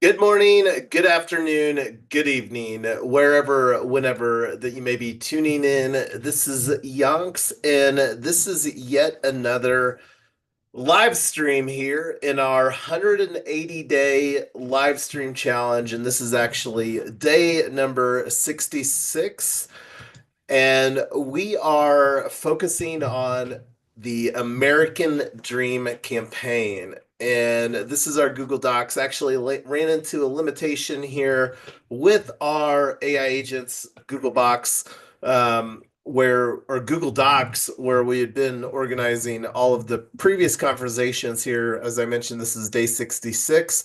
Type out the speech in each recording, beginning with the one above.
Good morning, good afternoon, good evening, wherever, whenever that you may be tuning in. This is Yonks, and this is yet another live stream here in our 180-day live stream challenge. And this is actually day number 66. And we are focusing on the American Dream campaign. And this is our Google Docs. Actually, ran into a limitation here with our AI agents Google Box, where or Google Docs, where we had been organizing all of the previous conversations here. As I mentioned, this is day 66.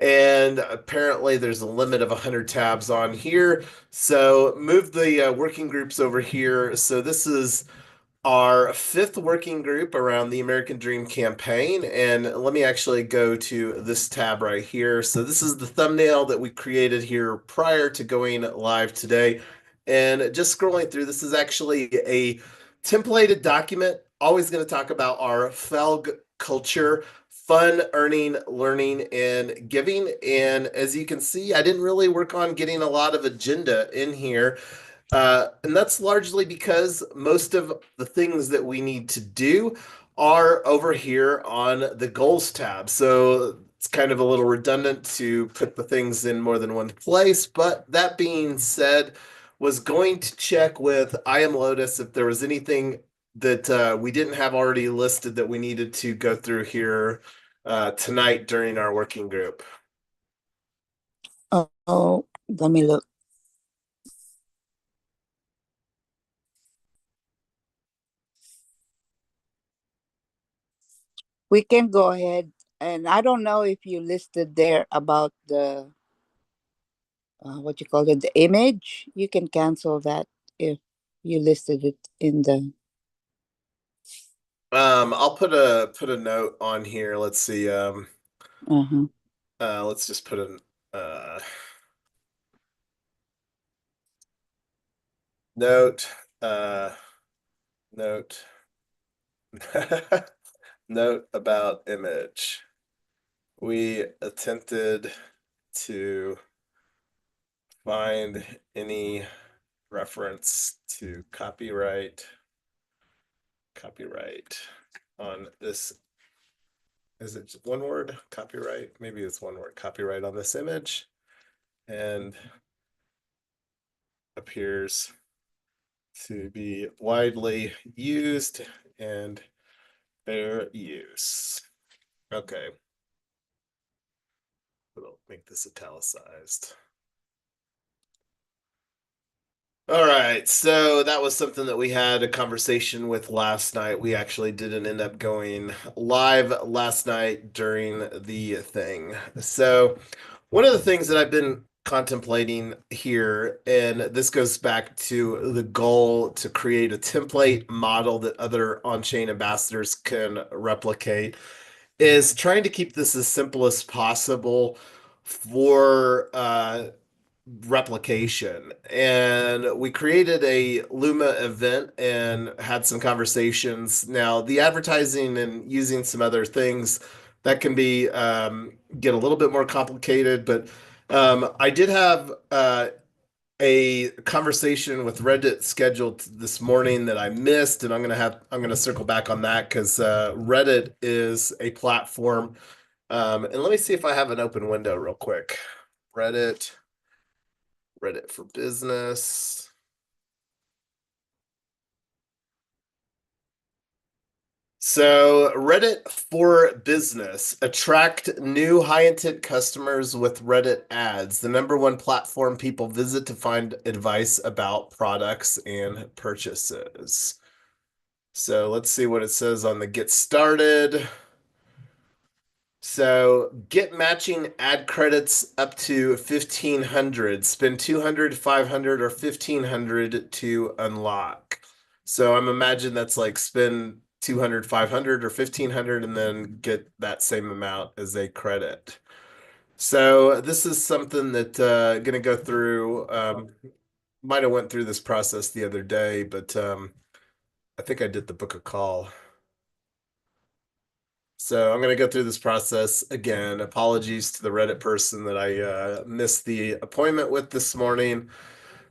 And apparently, there's a limit of 100 tabs on here. So move the working groups over here. So this is our fifth working group around the American Dream campaign. And let me actually go to this tab right here. So this is the thumbnail that we created here prior to going live today. And just scrolling through, this is actually a templated document. Always going to talk about our FELG culture, fun, earning, learning, and giving. And as you can see, I didn't really work on getting a lot of agenda in here. And that's largely because most of the things that we need to do are over here on the goals tab. So it's kind of a little redundant to put the things in more than one place. But that being said, was going to check with I am Lotus if there was anything that we didn't have already listed that we needed to go through here tonight during our working group. Oh, let me look. We can go ahead. And I don't know if you listed there about the what you call it, the image. You can cancel that if you listed it in the. I'll put a note on here. Let's see. Uh-huh. Let's just put a uh, note, uh, note, note about image. We attempted to find any reference to copyright on this. Is it one word? Copyright? Maybe it's one word. Copyright on this image and appears to be widely used and fair use. Okay, we'll make this italicized. All right, so that was something that we had a conversation with last night. We actually didn't end up going live last night during the thing. So, one of the things that I've been contemplating here, and this goes back to the goal to create a template model that other on-chain ambassadors can replicate, is trying to keep this as simple as possible for replication. And we created a Luma event and had some conversations. Now, the advertising and using some other things that can be get a little bit more complicated, but I did have a conversation with Reddit scheduled this morning that I missed, and I'm gonna circle back on that because Reddit is a platform. And let me see if I have an open window real quick. Reddit, Reddit for Business. So, Reddit for Business. Attract new high intent customers with Reddit ads, the number one platform people visit to find advice about products and purchases. So, let's see what it says on the Get Started. So get matching ad credits up to 1,500. Spend 200, 500, or 1,500 to unlock. So I'm imagine that's like spend 200, 500, or 1,500 and then get that same amount as a credit. So this is something that gonna go through. Might have went through this process the other day, but I think I did the book a call. So I'm going to go through this process again. Apologies to the Reddit person that I missed the appointment with this morning,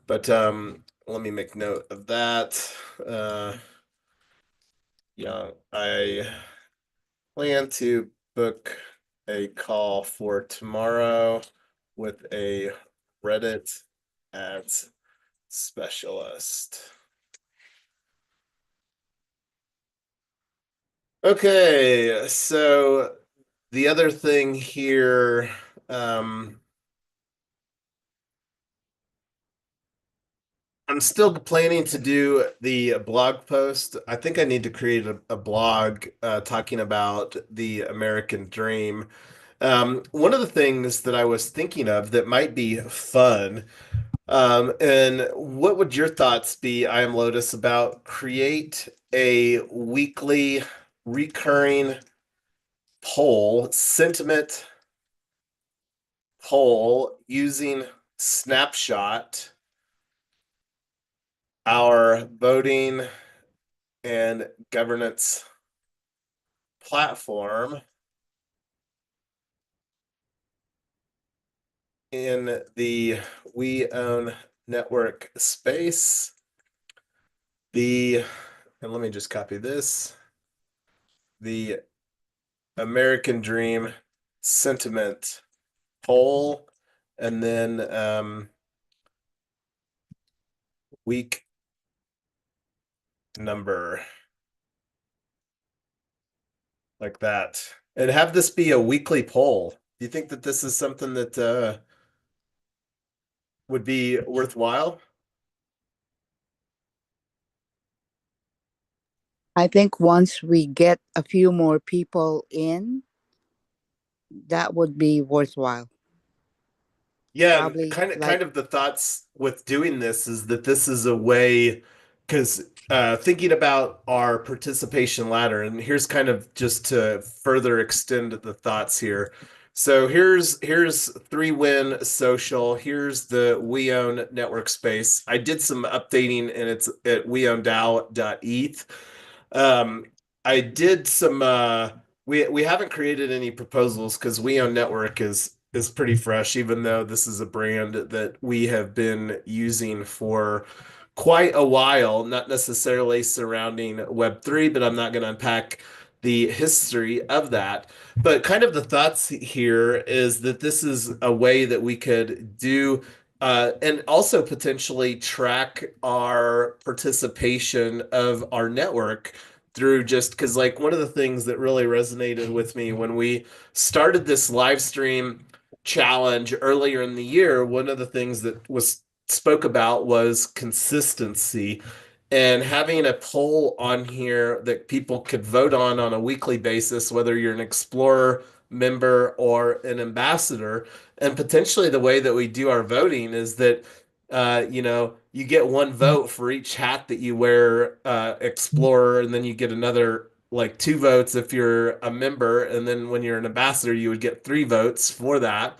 but let me make note of that. Uh, yeah, I plan to book a call for tomorrow with a Reddit ads specialist. Okay, so the other thing here, um, I'm still planning to do the blog post. I think I need to create a blog talking about the American dream. One of the things that I was thinking of that might be fun, and what would your thoughts be, I am Lotus, about create a weekly recurring poll, sentiment poll using Snapshot, our voting and governance platform in the We Own Network space. The, and let me just copy this, the American Dream sentiment poll, and then week number, like that. And have this be a weekly poll. Do you think that this is something that would be worthwhile? I think once we get a few more people in, that would be worthwhile. Yeah, and Probably kind of like, kind of the thoughts with doing this is that this is a way, because thinking about our participation ladder, and here's kind of just to further extend the thoughts here. So here's 3Win Social, here's the We Own network space. I did some updating and it's at weowndao.eth. Um, I did some we haven't created any proposals because We Own Network is pretty fresh, even though this is a brand that we have been using for quite a while, not necessarily surrounding Web3, but I'm not going to unpack the history of that. But kind of the thoughts here is that this is a way that we could do and also potentially track our participation of our network through, just because like one of the things that really resonated with me when we started this live stream challenge earlier in the year, one of the things that was spoke about was consistency, and having a poll on here that people could vote on a weekly basis, whether you're an explorer member or an ambassador. And potentially the way that we do our voting is that you get one vote for each hat that you wear, explorer, and then you get another like two votes if you're a member, and then when you're an ambassador, you would get three votes for that.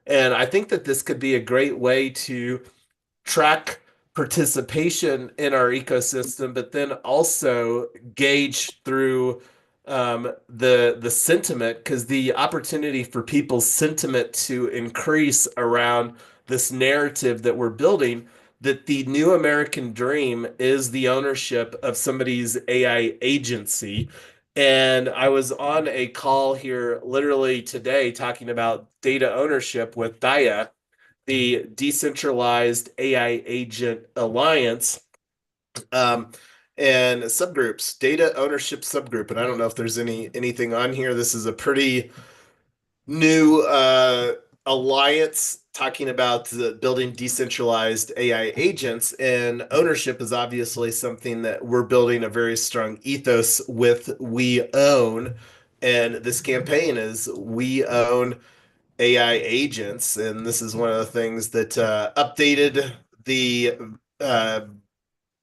And I think that this could be a great way to track participation in our ecosystem, but then also gauge through the sentiment, because the opportunity for people's sentiment to increase around this narrative that we're building, that the new American dream is the ownership of somebody's AI agency. And I was on a call here literally today talking about data ownership with Daya, the Decentralized AI Agent Alliance, um, and subgroups, data ownership subgroup. And I don't know if there's anything on here. This is a pretty new alliance talking about building decentralized AI agents, and ownership is obviously something that we're building a very strong ethos with. We own, and this campaign is We Own AI agents, and this is one of the things that updated the uh,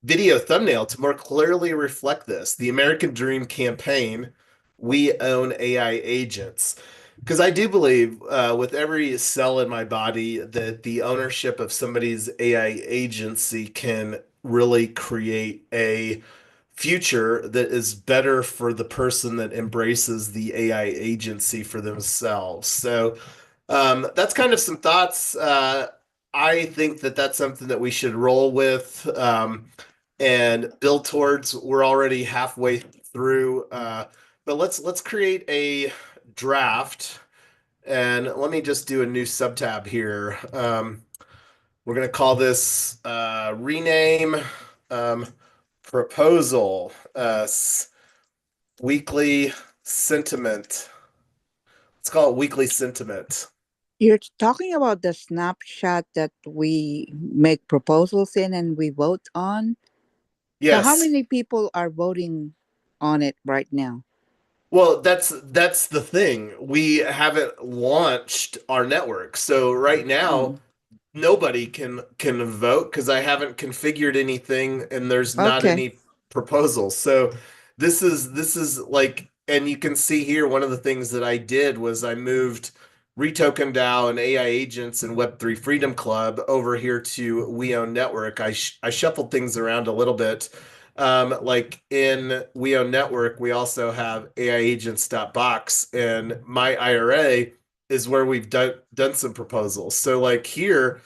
video thumbnail to more clearly reflect this. The American Dream campaign, We Own AI Agents. Because I do believe with every cell in my body that the ownership of somebody's AI agency can really create a future that is better for the person that embraces the AI agency for themselves. So that's kind of some thoughts. I think that that's something that we should roll with and build towards. We're already halfway through, but let's create a draft. And let me just do a new subtab here. We're going to call this rename um, proposal weekly sentiment. Let's call it weekly sentiment. You're talking about the snapshot that we make proposals in and we vote on. So, how Yes. many people are voting on it right now? Well, that's the thing. We haven't launched our network. So right now Oh, nobody can vote because I haven't configured anything and there's not okay. any proposals. So this is like, and you can see here one of the things that I did was I moved Retoken DAO and AI agents and Web3 Freedom Club over here to We Own Network. I shuffled things around a little bit. Like in We Own Network, we also have AI agents.box and my IRA is where we've done some proposals. So like here,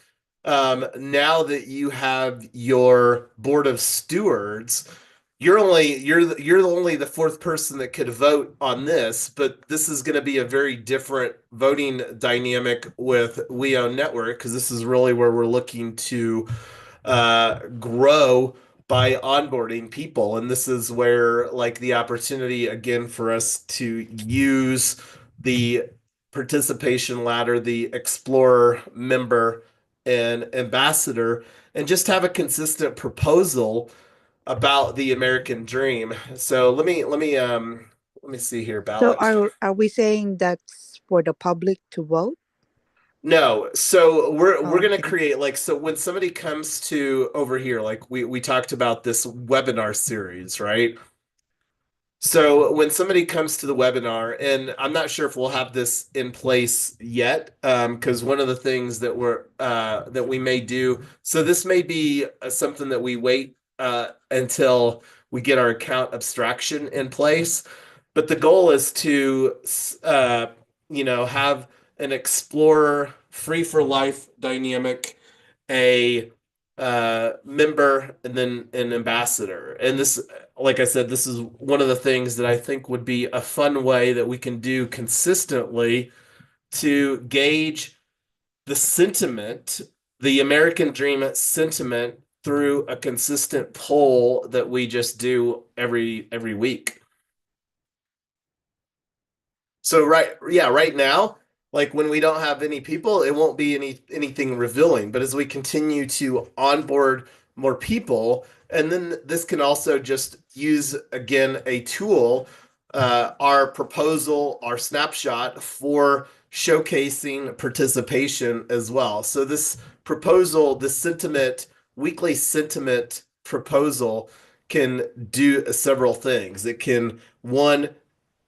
now that you have your board of stewards, you're only the fourth person that could vote on this, but this is going to be a very different voting dynamic with We Own Network because this is really where we're looking to grow by onboarding people. And this is where, like, the opportunity again for us to use the participation ladder, the explorer member and ambassador, and just have a consistent proposal about the American dream. So let me see here, So, ballot. are we saying that's for the public to vote? No, so we're Oh, gonna okay. create like so when somebody comes to over here, like we talked about this webinar series, right? So when somebody comes to the webinar, and I'm not sure if we'll have this in place yet, because one of the things that we may do, so this may be something that we wait until we get our account abstraction in place. But the goal is to, uh, have an explorer free for life dynamic, a member, and then an ambassador. And this, like I said, this is one of the things that I think would be a fun way that we can do consistently to gauge the sentiment, the American dream sentiment through a consistent poll that we just do every week. So right now, like when we don't have any people, it won't be anything revealing. But as we continue to onboard more people, and then this can also just use again a tool, our proposal, our snapshot for showcasing participation as well. So this proposal, the sentiment, weekly sentiment proposal can do several things. It can one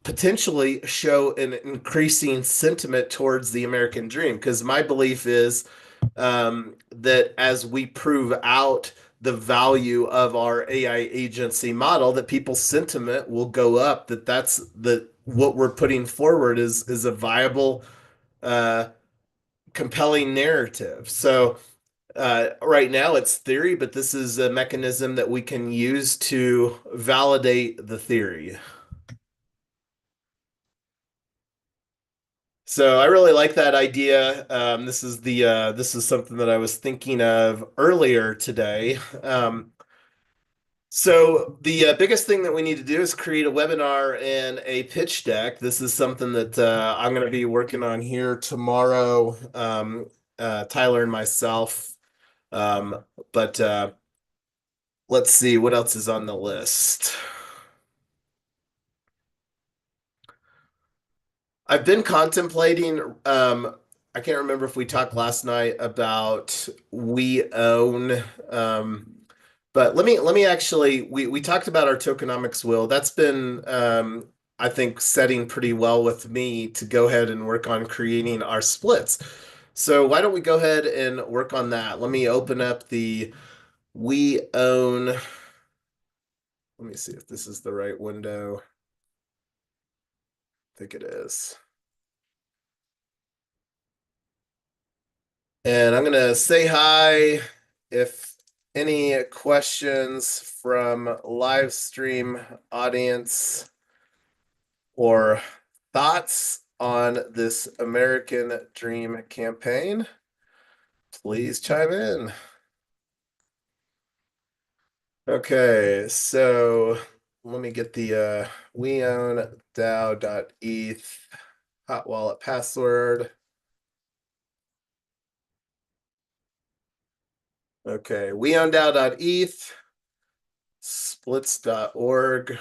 potentially show an increasing sentiment towards the American dream. Because my belief is that as we prove out the value of our AI agency model, that people's sentiment will go up. That's the what we're putting forward is a viable, uh, compelling narrative. So right now it's theory, but this is a mechanism that we can use to validate the theory. So I really like that idea. This is something that I was thinking of earlier today. So the biggest thing that we need to do is create a webinar and a pitch deck. This is something that I'm going to be working on here tomorrow. Tyler and myself. But let's see what else is on the list. I've been contemplating. I can't remember if we talked last night about we own. But let me actually we talked about our tokenomics will. That's been I think setting pretty well with me to go ahead and work on creating our splits. So why don't we go ahead and work on that? Let me open up the we own. Let me see if this is the right window. I think it is. And I'm going to say hi. If any questions from live stream audience or thoughts on this American Dream campaign, please chime in. Okay, so let me get the we own DAO.eth hot wallet password. Okay, we own DAO.eth, splits.org.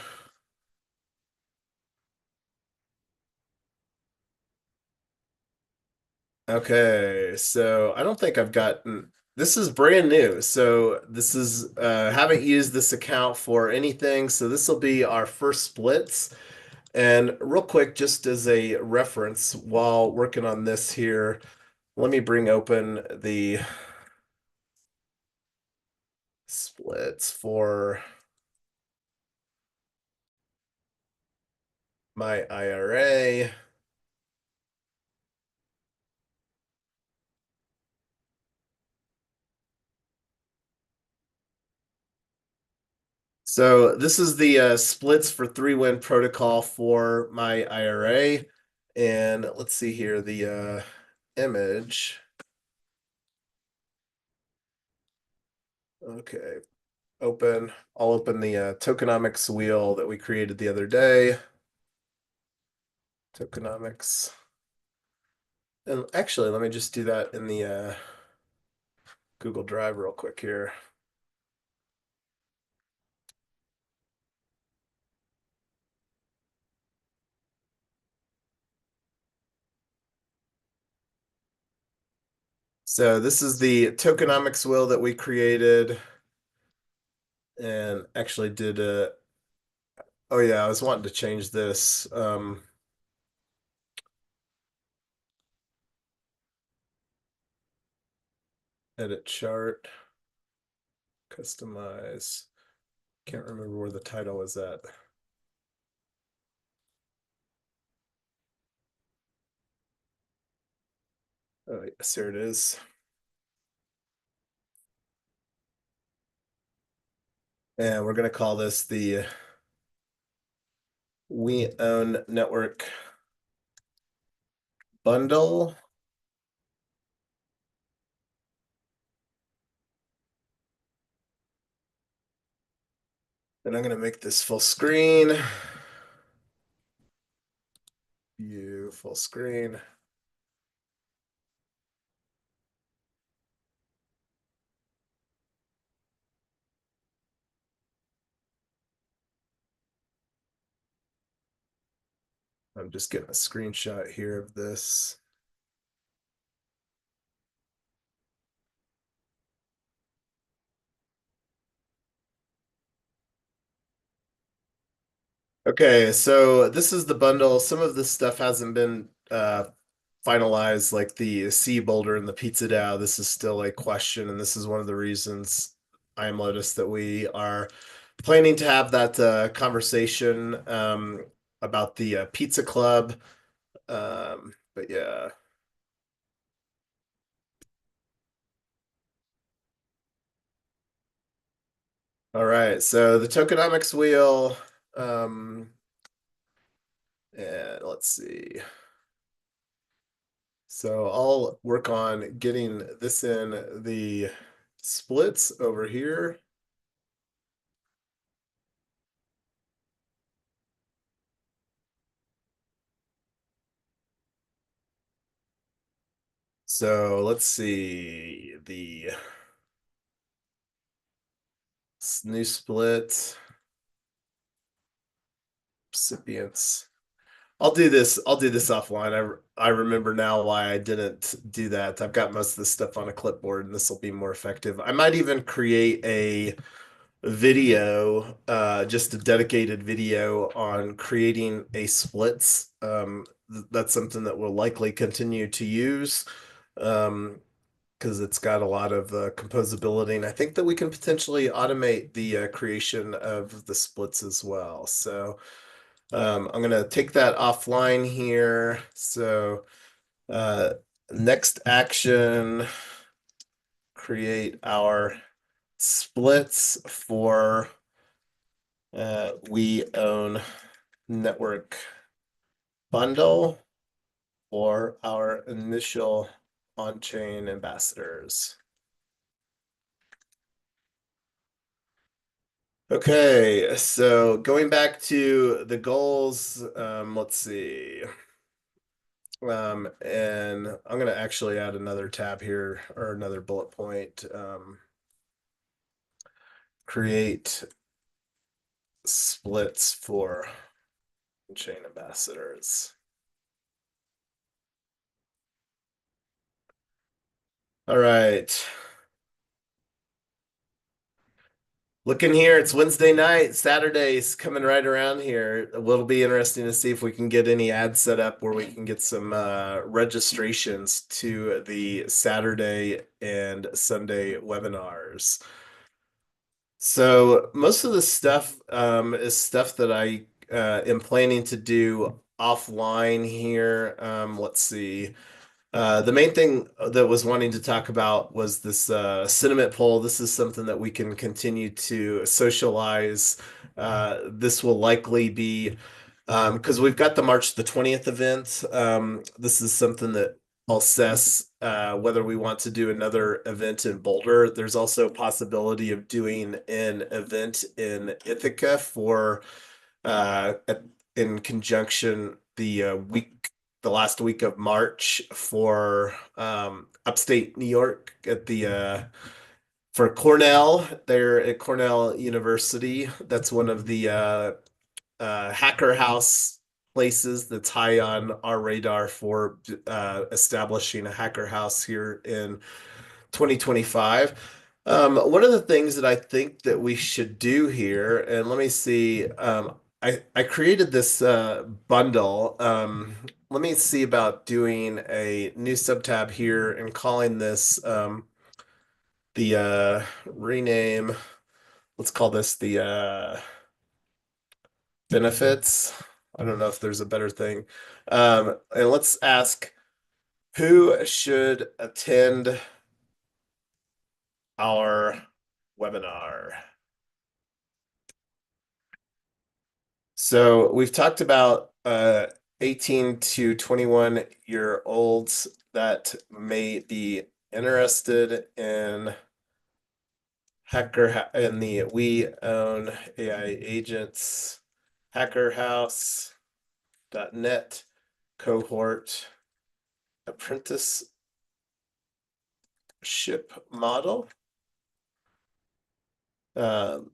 Okay, so I don't think I've gotten this is brand new. So this is haven't used this account for anything. So this will be our first splits. And real quick, just as a reference, while working on this here, let me bring open the splits for my IRA. So this is the splits for 3-win protocol for my IRA. And let's see here, the image. Okay, open. I'll open the tokenomics wheel that we created the other day. Tokenomics. And actually, let me just do that in the Google Drive real quick here. So this is the tokenomics wheel that we created and actually did a, oh yeah, I was wanting to change this. Edit chart, customize. Can't remember where the title was at. Oh, yes, here it is. And we're going to call this the We Own Network Bundle. And I'm going to make this full screen. View full screen. I'm just getting a screenshot here of this. Okay, so this is the bundle. Some of this stuff hasn't been finalized, like the C boulder and the pizza DAO. This is still a question, and this is one of the reasons I noticed that we are planning to have that conversation about the pizza club. But yeah. All right, so the tokenomics wheel, and let's see. So I'll work on getting this in the splits over here. So let's see the new split recipients. I'll do this offline. I remember now why I didn't do that. I've got most of this stuff on a clipboard and this will be more effective. I might even create a video, just a dedicated video on creating a splits. That's something that we'll likely continue to use. Um, because it's got a lot of composability, and I think that we can potentially automate the creation of the splits as well. So I'm gonna take that offline here. So uh, next action, create our splits for we own network bundle for our initial on-chain ambassadors. Okay, so going back to the goals, let's see. And I'm going to actually add another tab here or another bullet point. Create splits for chain ambassadors. All right. Looking here, it's Wednesday night. Saturday's coming right around here. It'll be interesting to see if we can get any ads set up where we can get some registrations to the Saturday and Sunday webinars. So most of the stuff is stuff that I am planning to do offline here. Let's see. The main thing that was wanting to talk about was this sentiment poll. This is something that we can continue to socialize. This will likely be because we've got the March the 20th event. This is something that I'll assess whether we want to do another event in Boulder. There's also a possibility of doing an event in Ithaca for uh, in conjunction the last week of March for upstate New York at the for Cornell. They're at Cornell University. That's one of the hacker house places that's high on our radar for establishing a hacker house here in 2025. One of the things that I think that we should do here, and let me see, I created this bundle. Let me see about doing a new subtab here and calling this the rename. Let's call this the benefits. I don't know if there's a better thing. And let's ask who should attend our webinar. So we've talked about 18 to 21-year olds that may be interested in in the We Own AI Agents hackerhouse.net cohort apprenticeship model. Um,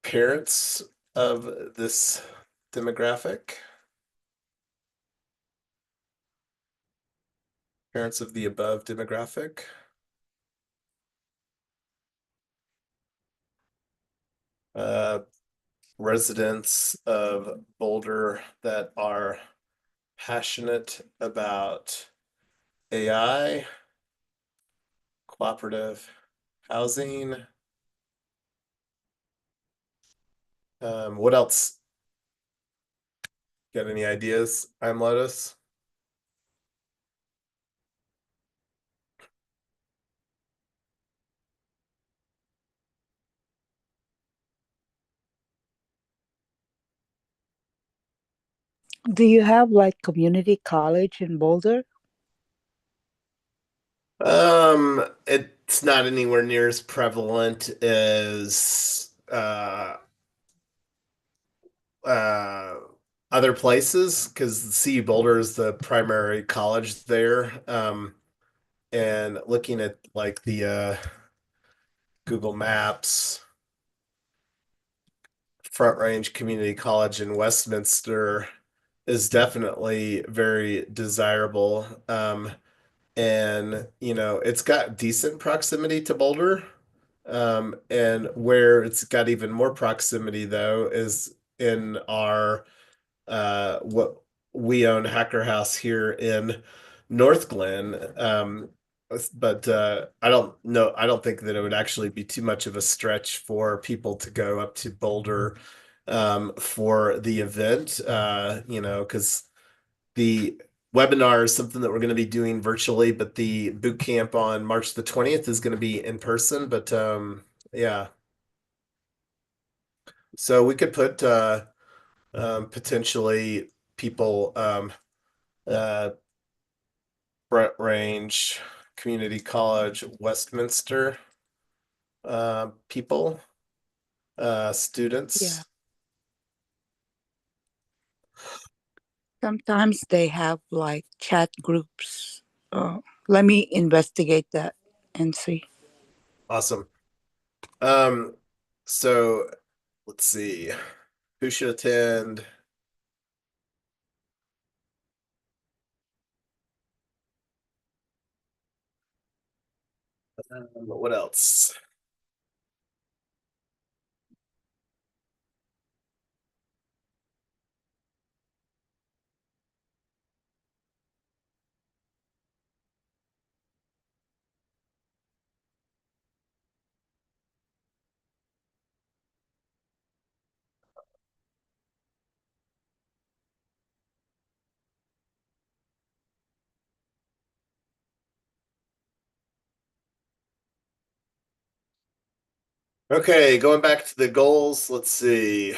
Parents of this demographic, parents of the above demographic, uh, residents of Boulder that are passionate about AI, cooperative housing. What else? Got any ideas? I'm Lotus. Do you have like community college in Boulder? It's not anywhere near as prevalent as uh other places because CU Boulder is the primary college there. And looking at like the Google Maps, Front Range Community College in Westminster is definitely very desirable. And it's got decent proximity to Boulder. And where it's got even more proximity though is in our what we own Hacker House here in North Glen. But I don't know. I don't think that it would actually be too much of a stretch for people to go up to Boulder for the event. Because the webinar is something that we're going to be doing virtually, but the boot camp on March the 20th is going to be in person. But yeah, so we could put potentially people uh, Front Range Community College, Westminster people, Yeah. students. Sometimes they have like chat groups. Uh, Let me investigate that and see. Awesome. Um, so let's see who should attend. What else? Okay, going back to the goals. Let's see.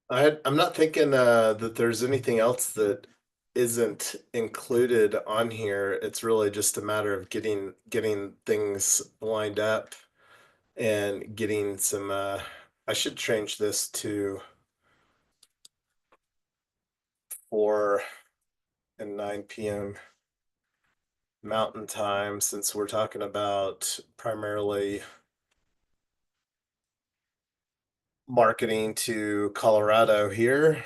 I'm not thinking that there's anything else that isn't included on here. It's really just a matter of getting things lined up and getting some. I should change this to 4 and 9 p.m. Mountain Time since we're talking about primarily marketing to Colorado here.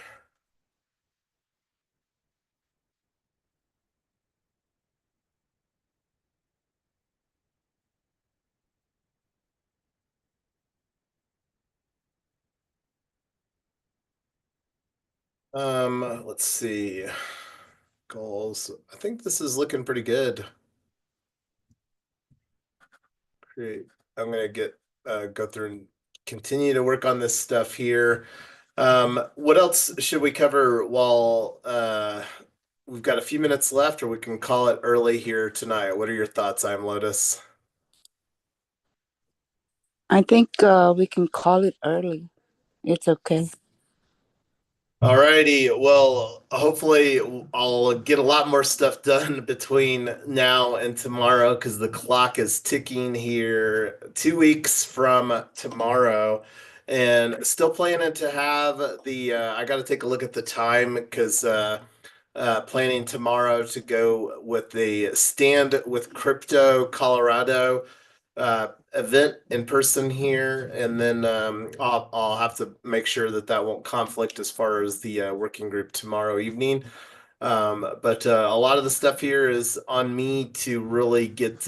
Let's see. Goals. I think this is looking pretty good. Great. I'm gonna get go through and continue to work on this stuff here. What else should we cover while we've got a few minutes left, or we can call it early here tonight? What are your thoughts, I'm Lotus? I think we can call it early. It's okay. Alrighty, well, hopefully I'll get a lot more stuff done between now and tomorrow because the clock is ticking here 2 weeks from tomorrow. And still planning to have I got to take a look at the time because planning tomorrow to go with the Stand with Crypto Colorado event in person here, and then I'll have to make sure that that won't conflict as far as the working group tomorrow evening. But a lot of the stuff here is on me to really get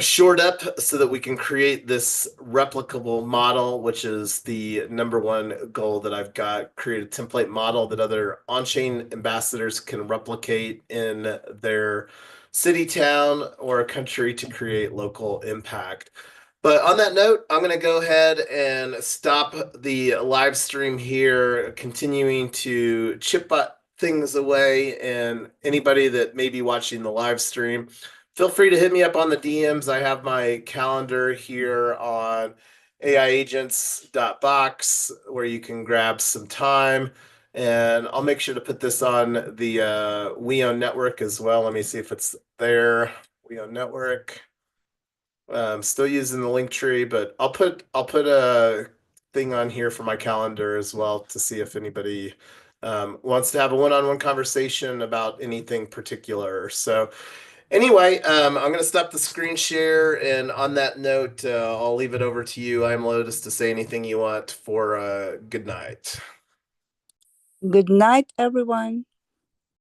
shored up so that we can create this replicable model, which is the number one goal that I've got. Create a template model that other on-chain ambassadors can replicate in their city, town, or country to create local impact. But on that note, I'm going to go ahead and stop the live stream here, continuing to chip things away. And anybody that may be watching the live stream, feel free to hit me up on the DMs. I have my calendar here on aiagents.box where you can grab some time. And I'll make sure to put this on the WeOwn network as well. Let me see if it's there. WeOwn network. Still using the link tree, but I'll put a thing on here for my calendar as well to see if anybody wants to have a one-on-one conversation about anything particular. So anyway, I'm going to stop the screen share, and on that note, I'll leave it over to you. I'm Lotus to say anything you want for good night. Good night, everyone.